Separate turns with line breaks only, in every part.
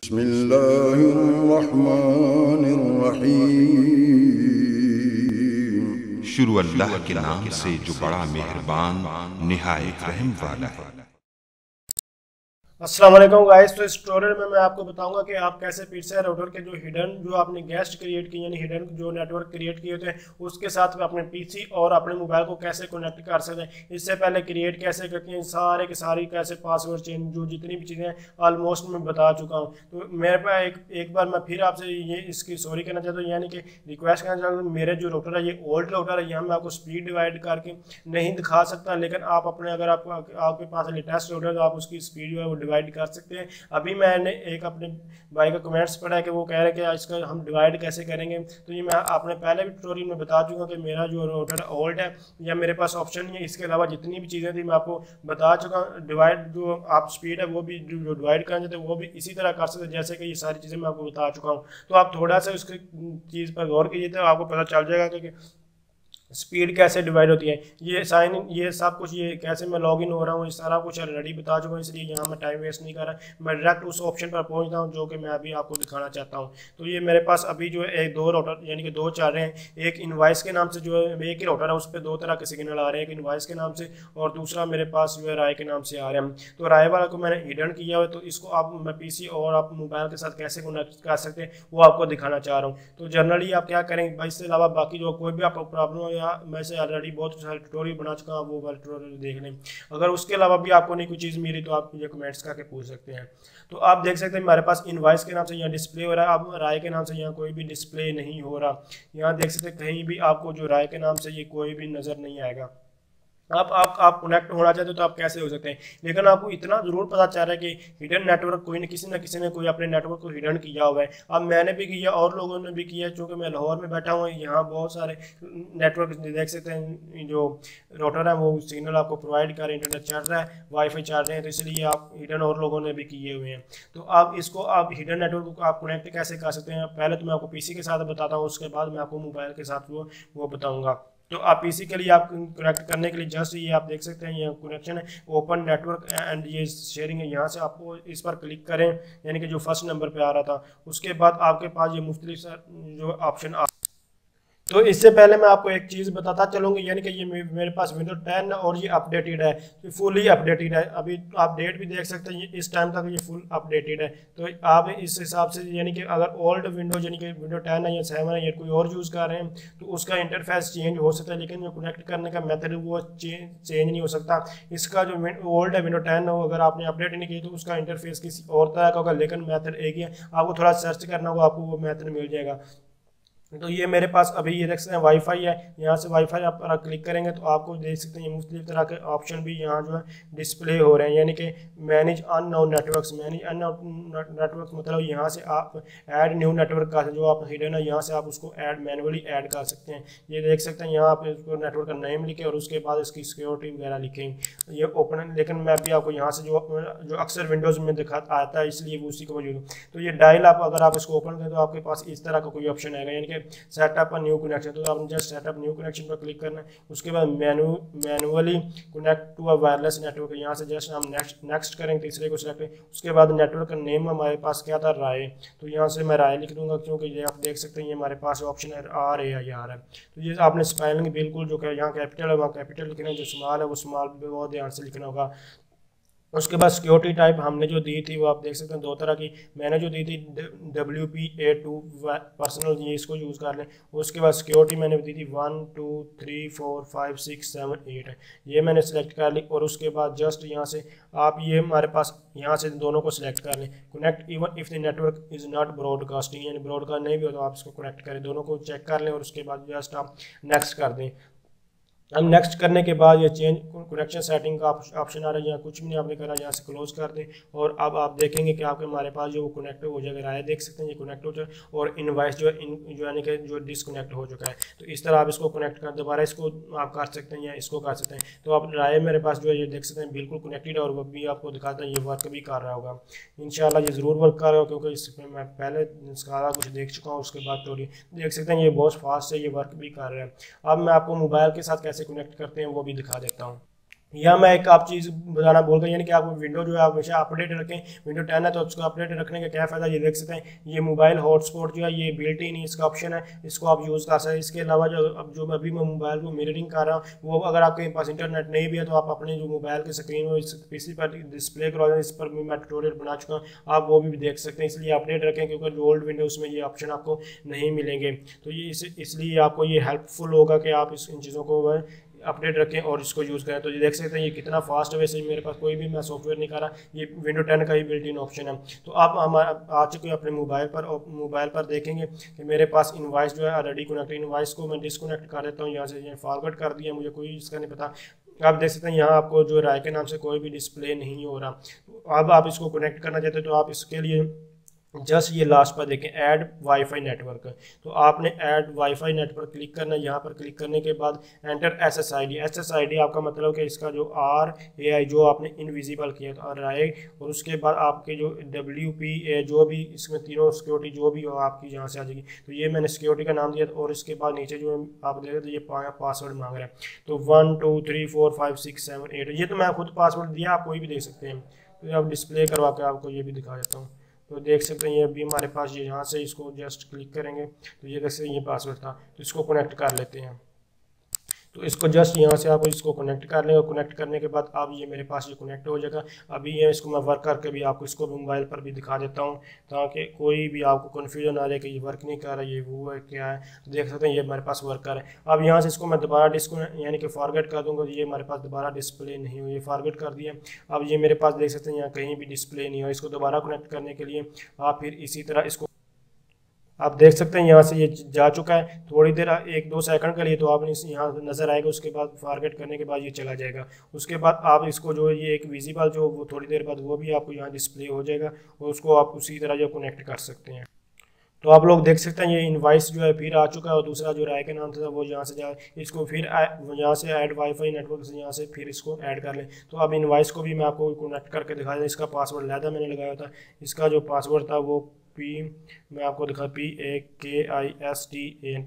बिस्मिल्लाहिर्रहमानिर्रहीम। शुरू अल्लाह के नाम से जो बड़ा मेहरबान निहायत रहम वाला है।
अस्सलाम वालेकुम गाइस। तो इस ट्यूटोरियल में मैं आपको बताऊंगा कि आप कैसे फिर से राउटर के जो हिडन जो आपने गेस्ट क्रिएट किए यानी हिडन जो नेटवर्क क्रिएट किए होते हैं उसके साथ अपने पीसी और अपने मोबाइल को कैसे कनेक्ट कर सकते हैं। इससे पहले क्रिएट कैसे करते हैं, सारे के सारी कैसे पासवर्ड चेंज जो जितनी भी चीज़ें ऑलमोस्ट मैं बता चुका हूँ। तो मेरे पास एक बार मैं फिर आपसे ये इसकी सॉरी कहना चाहता हूँ, यानी कि रिक्वेस्ट करना चाहता हूँ। मेरे जो राउटर है ये ओल्ड राउटर है, यहाँ मैं आपको स्पीड डिवाइड करके नहीं दिखा सकता, लेकिन आप अपने अगर आपके पास लेटेस्ट राउटर है तो आप उसकी स्पीड जो है वो डिवाइड कर सकते हैं। अभी मैंने एक अपने भाई का कमेंट्स पढ़ा है कि वो कह रहे हैं कि इसका हम डिवाइड कैसे करेंगे। तो ये मैं आपने पहले भी ट्यूटोरियल में बता चुका कि मेरा जो राउटर ओल्ड है या मेरे पास ऑप्शन नहीं है। इसके अलावा जितनी भी चीज़ें थी मैं आपको बता चुका हूँ। डिवाइड जो आप स्पीड है वो भी जो डिवाइड करना चाहते हैं वो भी इसी तरह कर सकते हैं जैसे कि ये सारी चीज़ें मैं आपको बता चुका हूँ। तो आप थोड़ा सा उसकी चीज़ पर गौर कीजिए तो आपको पता चल जाएगा कि स्पीड कैसे डिवाइड होती है। ये साइन इन ये सब कुछ ये कैसे मैं लॉगिन हो रहा हूँ ये सारा कुछ ऑलरेडी बता चुका हूँ, इसलिए यहाँ मैं टाइम वेस्ट नहीं कर रहा। मैं डायरेक्ट उस ऑप्शन पर पहुँचता हूँ जो कि मैं अभी आपको दिखाना चाहता हूँ। तो ये मेरे पास अभी जो है एक दो राउटर यानी कि दो चल रहे हैं। एक इनवाइस के नाम से जो है एक ही राउटर है, उस पर दो तरह के सिग्नल आ रहे हैं, एक इनवाइस के नाम से और दूसरा मेरे पास जो है राय के नाम से आ रहे हैं। तो राय वाला को मैंने हिडन किया हुआ है, तो इसको आप मैं पीसी और आप मोबाइल के साथ कैसे कनेक्ट कर सकते हैं वो आपको दिखाना चाह रहा हूँ। तो जनरली आप क्या करेंगे भाई, इसके अलावा बाकी जो कोई भी आपको प्रॉब्लम हो या मैं से ऑलरेडी बहुत सारे ट्यूटोरियल बना चुका हूँ, वो वाले ट्यूटोरियल देख लें। अगर उसके अलावा भी आपको नहीं कोई चीज़ मिली तो आप मुझे कमेंट्स करके पूछ सकते हैं। तो आप देख सकते हैं हमारे पास इनवाइस के नाम से यहाँ डिस्प्ले हो रहा है, अब राय के नाम से यहाँ कोई भी डिस्प्ले नहीं हो रहा। यहाँ देख सकते हैं कहीं भी आपको जो राय के नाम से ये कोई भी नज़र नहीं आएगा। आप कनेक्ट होना चाहते हो तो आप कैसे हो सकते हैं, लेकिन आपको इतना जरूर पता चल रहा है कि हिडन नेटवर्क कोई न किसी ने कोई अपने नेटवर्क को हिडन किया हुआ है। अब मैंने भी किया और लोगों ने भी किया, चूँकि मैं लाहौर में बैठा हूँ, यहाँ बहुत सारे नेटवर्क देख सकते हैं जो राउटर है वो सिग्नल आपको प्रोवाइड कर रहे हैं, इंटरनेट चल रहा है, वाईफाई चल रहे हैं, तो इसलिए आप हिडन और लोगों ने भी किए हुए हैं। तो आप इसको आप हिडन नेटवर्क को आप कनेक्ट कैसे कर सकते हैं, पहले तो मैं आपको पीसी के साथ बताता हूँ, उसके बाद मैं आपको मोबाइल के साथ वो बताऊँगा। तो आप पीसी के लिए आप कनेक्ट करने के लिए जस्ट ये आप देख सकते हैं ये कनेक्शन है, ओपन नेटवर्क एंड ये शेयरिंग है। यहाँ से आपको इस पर क्लिक करें, यानी कि जो फर्स्ट नंबर पे आ रहा था, उसके बाद आपके पास ये मुख्तलिफ जो ऑप्शन तो इससे पहले मैं आपको एक चीज़ बताता चलूँगी, यानी कि ये मेरे पास विंडो 10 और ये अपडेटेड है, तो फुली अपडेटेड है। अभी आप डेट भी देख सकते हैं, इस टाइम तक ये फुल अपडेटेड है। तो आप इस हिसाब से यानी कि अगर ओल्ड विंडो यानी कि विंडो 10 है या 7 है या कोई और यूज़ कर रहे हैं तो उसका इंटरफेस चेंज हो सकता है, लेकिन जो कनेक्ट करने का मेथड वो चेंज नहीं हो सकता। इसका जो ओल्ड है विंडो 10 हो, अगर आपने अपडेट नहीं की तो उसका इंटरफेस किसी और तरह का होगा, लेकिन मेथड एक ही है। आपको थोड़ा सर्च करना होगा, आपको वो मेथड मिल जाएगा। तो ये मेरे पास अभी ये देख सकते हैं वाईफाई है, यहाँ से वाईफाई आप क्लिक करेंगे तो आपको देख सकते हैं ये मुख्तलिफ तरह के ऑप्शन भी यहाँ जो है डिस्प्ले हो रहे हैं, यानी कि manage unknown networks. Manage unknown network मतलब यहाँ से आप ऐड न्यू नेटवर्क का जो आप हिडन है यहाँ से आप उसको ऐड मैनुअली ऐड कर सकते हैं। ये देख सकते हैं यहाँ आप इसको नेटवर्क का नेम लिखें और उसके बाद इसकी सिक्योरिटी वगैरह लिखें, ये ओपन। लेकिन मैं भी आपको यहाँ से जो अक्सर विंडोज़ में दिखा आता है इसलिए उसी को मौजूद। तो ये डायल आप अगर आप इसको ओपन करें तो आपके पास इस तरह का कोई ऑप्शन आएगा, यानी कि सेटअप न्यू कनेक्शन। तो आपने जस्ट सेटअप न्यू कनेक्शन पर क्लिक करना है, उसके बाद manually connect to a wireless network, यहाँ से जस्ट हम नेक्स्ट करेंगे, तीसरे को सिलेक्ट करें। उसके बाद नेटवर्क का नेम हमारे पास क्या था, राय, तो यहाँ से मैं राय लिख दूंगा, क्योंकि ये आप देख सकते हैं ये हमारे पास ऑप्शन आ रहे हैं यहाँ है। तो ये आपने स्पेलिंग बिल्कुल जो यहाँ कैपिटल है वहाँ कैपिटल लिखना है, जो स्मॉल है वो स्मॉल बहुत ध्यान से लिखना होगा। उसके बाद सिक्योरिटी टाइप हमने जो दी थी वो आप देख सकते हैं दो तरह की मैंने जो दी थी WPA2 पर्सनल, ये इसको यूज़ कर लें। उसके बाद सिक्योरिटी मैंने दी थी 1 2 3 4 5 6 7 8 है, ये मैंने सेलेक्ट कर ली। और उसके बाद जस्ट यहाँ से आप ये हमारे पास यहाँ से दोनों को सिलेक्ट कर लें, connect even if the network is not broadcasting, यानी ब्रॉडकास्ट नहीं भी हो तो आप इसको कनेक्ट करें, दोनों को चेक कर लें और उसके बाद जस्ट आप नेक्स्ट कर दें। हम नेक्स्ट करने के बाद ये चेंज कनेक्शन सेटिंग का ऑप्शन आ रहा है, यहाँ कुछ भी नहीं आपने करा, यहाँ से क्लोज कर दें। और अब आप देखेंगे कि आपके हमारे पास जो कनेक्ट हो जाएगा, राय देख सकते हैं ये कनेक्ट हो जाए, और इनवाइस जो यानी कि जो डिसकनेक्ट हो चुका है। तो इस तरह आप इसको कनेक्ट कर दोबारा इसको आप कर सकते हैं या इसको कर सकते हैं। तो आप राय मेरे पास जो है ये देख सकते हैं बिल्कुल कनेक्टेड है, और वो भी आपको दिखाता है ये वर्क भी कर रहा होगा। इंशाल्लाह ये ज़रूर वर्क कर रहा होगा, क्योंकि इसमें मैं पहले सारा कुछ देख चुका हूँ। उसके बाद देख सकते हैं ये बहुत फास्ट है, ये वर्क भी कर रहा है। अब मैं आपको मोबाइल के साथ कैसे कनेक्ट करते हैं वो भी दिखा देता हूँ। या मैं एक आप चीज़ बताना भूल गया, यानी कि आप विंडो जो है आप हमेशा अपडेट रखें। विंडो 10 है तो उसको अपडेट रखने का क्या फ़ायदा, ये देख सकते हैं ये मोबाइल हॉटस्पॉट जो है ये बिल्ट इन इसका ऑप्शन है, इसको आप यूज़ कर सकते हैं। इसके अलावा जो अभी मैं मोबाइल को मिररिंग कर रहा हूँ, वो अगर आपके पास इंटरनेट नहीं भी है तो आप अपने जो मोबाइल की स्क्रीन हो इस पीसी पर डिस्प्ले करवा दें। इस पर भी मैं ट्यूटोरियल बना चुका हूँ, आप वो भी देख सकते हैं। इसलिए अपडेट रखें क्योंकि जो ओल्ड विंडोज़ में ये ऑप्शन आपको नहीं मिलेंगे। तो ये इसलिए आपको ये हेल्पफुल होगा कि आप इन चीज़ों को अपडेट रखें और इसको यूज़ करें। तो ये देख सकते हैं ये कितना फास्ट है। वैसे मेरे पास कोई भी मैं सॉफ्टवेयर नहीं कर रहा, ये विंडो 10 का ही बिल्ट इन ऑप्शन है। तो आप हमारा आ चुके हैं अपने मोबाइल पर, और मोबाइल पर देखेंगे कि मेरे पास इनवॉइस जो है ऑलरेडी कनेक्ट। इनवॉइस को मैं डिसकनेक्ट कर देता हूँ यहाँ से, ये फॉरवर्ड कर दिया, मुझे कोई इसका नहीं पता। आप देख सकते हैं यहाँ आपको जो राय के नाम से कोई भी डिस्प्ले नहीं हो रहा। अब आप इसको कनेक्ट करना चाहते हैं तो आप इसके लिए जस्ट ये लास्ट पर देखें ऐड वाईफाई नेटवर्क, तो आपने ऐड वाईफाई नेटवर्क क्लिक करना है। यहाँ पर क्लिक करने के बाद एंटर एसएसआईडी आपका मतलब कि इसका जो RAI जो आपने इनविजिबल किया तो RAI, और उसके बाद आपके जो WPA जो भी इसमें तीनों सिक्योरिटी जो भी हो आपकी यहाँ से आ जाएगी। तो ये मैंने सिक्योरिटी का नाम दिया, और इसके बाद नीचे जो आप देख रहे थे ये पासवर्ड मांग रहा है। तो 1 2 3 4 5 6 7 8 ये तो मैं खुद पासवर्ड दिया, आप कोई भी दे सकते हैं। तो अब डिस्प्ले करवा के आपको ये भी दिखा देता हूँ। तो देख सकते हैं ये अभी हमारे पास, ये यहाँ से इसको जस्ट क्लिक करेंगे तो ये देख सकते हैं ये पासवर्ड था। तो इसको कनेक्ट कर लेते हैं। तो इसको जस्ट यहाँ से आप इसको कनेक्ट कर लेंगे। कनेक्ट करने के बाद अब ये मेरे पास ये कनेक्ट हो जाएगा। अभी ये इसको मैं वर्क करके भी आपको इसको मोबाइल पर भी दिखा देता हूँ, ताकि कोई भी आपको कन्फ्यूजन आ जाए कि ये वर्क नहीं कर रहा, ये वो है क्या है। तो देख सकते हैं ये हमारे पास वर्क कर रहा है। अब यहाँ से इसको मैं दोबारा यानी कि फॉरगेट कर दूँगा, तो ये हमारे पास दोबारा डिस्प्ले नहीं हुई, फॉरगेट कर दिया। अब ये मेरे पास देख सकते हैं यहाँ कहीं भी डिस्प्ले नहीं हो। इसको दोबारा कनेक्ट करने के लिए आप फिर इसी तरह इसको आप देख सकते हैं यहाँ से ये जा चुका है। थोड़ी देर 1-2 सेकंड के लिए तो आप यहाँ नज़र आएगा, उसके बाद फॉरगेट करने के बाद ये चला जाएगा। उसके बाद आप इसको जो ये एक विजिबल जो वो थोड़ी देर बाद वो भी आपको यहाँ डिस्प्ले हो जाएगा, और उसको आप उसी तरह जो कनेक्ट कर सकते हैं। तो आप लोग देख सकते हैं ये इनवाइस जो है फिर आ चुका है, और दूसरा जो राय के नाम था वो यहाँ से जाए, इसको फिर यहाँ से ऐड वाईफाई नेटवर्क से यहाँ से फिर इसको ऐड कर लें। तो अब इनवाइस को भी मैं आपको कनेक्ट करके दिखा दें। इसका पासवर्ड लहदा मैंने लगाया था, इसका जो पासवर्ड था वो मैं आपको दिखा PAKISTAN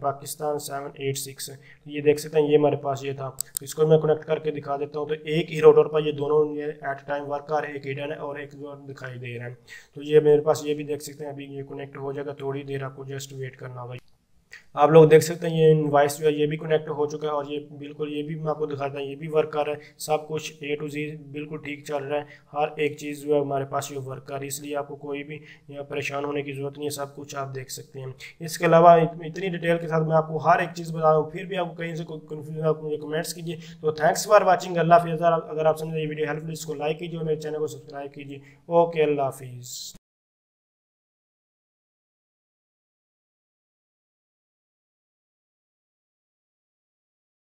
पाकिस्तान 786। ये देख सकते हैं ये हमारे पास ये था। तो इसको मैं कनेक्ट करके दिखा देता हूँ। तो एक ही राउटर पर ये दोनों ये एट टाइम वर्क कर रहे हैं, एक हिडन है और एक जो दिखाई दे रहा है। तो ये मेरे पास ये भी देख सकते हैं, अभी ये कनेक्ट हो जाएगा, थोड़ी देर आपको जस्ट वेट करना होगा। आप लोग देख सकते हैं ये इनवॉइस जो है ये भी कनेक्ट हो चुका है, और ये बिल्कुल ये भी मैं आपको दिखाता हूँ ये भी वर्क कर रहा है। सब कुछ A to Z बिल्कुल ठीक चल रहा है, हर एक चीज़ जो है हमारे पास ये वर्क कर रही है। इसलिए आपको कोई भी यहाँ परेशान होने की ज़रूरत नहीं है, सब कुछ आप देख सकते हैं। इसके अलावा इतनी डिटेल के साथ मैं आपको हर एक चीज़ बता रहा हूँ, फिर भी आपको कहीं से कोई कन्फ्यूजन आप मुझे कमेंट्स कीजिए। तो थैंक्स फॉर वॉचिंग। अल्लाह हाफिज़। अगर आप समझे ये वीडियो हेल्पफुल इसको लाइक कीजिए और मेरे चैनल को सब्सक्राइब कीजिए। ओके, अल्लाह हाफिज़।